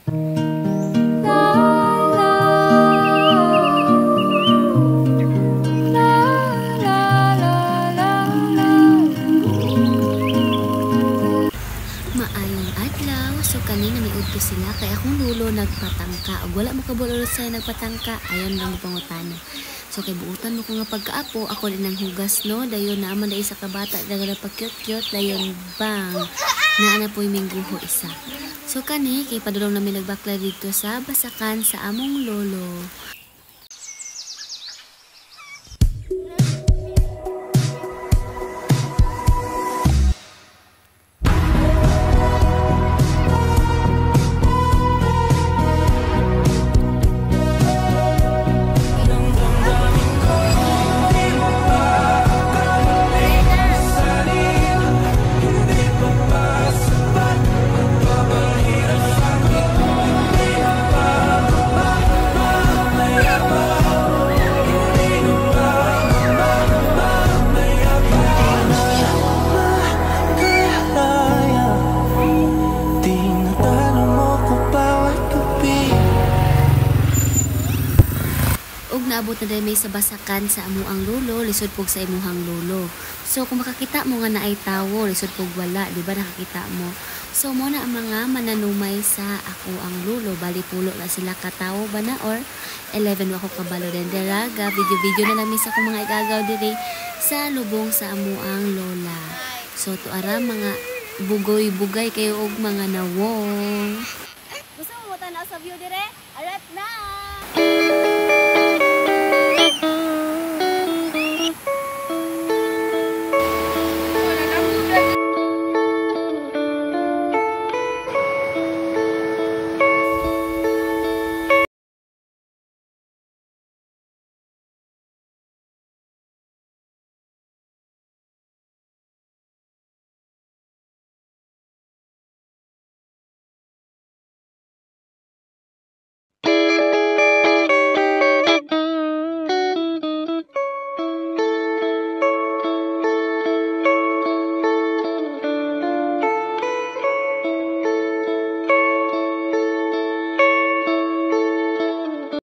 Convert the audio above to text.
Maayong adlaw, so kanina may udto sila kay akong lulo nagpatangka. Og wala mo kabulol sa nagpatangka, ayon lang mo pangutana. So kay buutan mo ko nga pagkaapo, ako din ang hugas no, dayon naaman dai sa kabata daga pagkyot-kyot, dayon bang naa na po'y mingguho isa. So kani kay padulong namin nagbakla dito sa basakan sa among lolo. Og naabot na dahil may sa basakan sa amuang lolo, lisod pog sa imuhang lolo. So kung makakita mo nga naay tawo, lisod pog wala, di ba nakakita mo? So mo na ang mga mananumay sa ako ang lolo, bali pulo na sila katawo ba na or 11 ako kabalo din diraga, video-video na namin sa akong mga igagaw diri sa lubong sa amuang lola. So tuara mga bugoy-bugay kayo og mga nawong. Gusto mo ta na sa view dire? Arat na!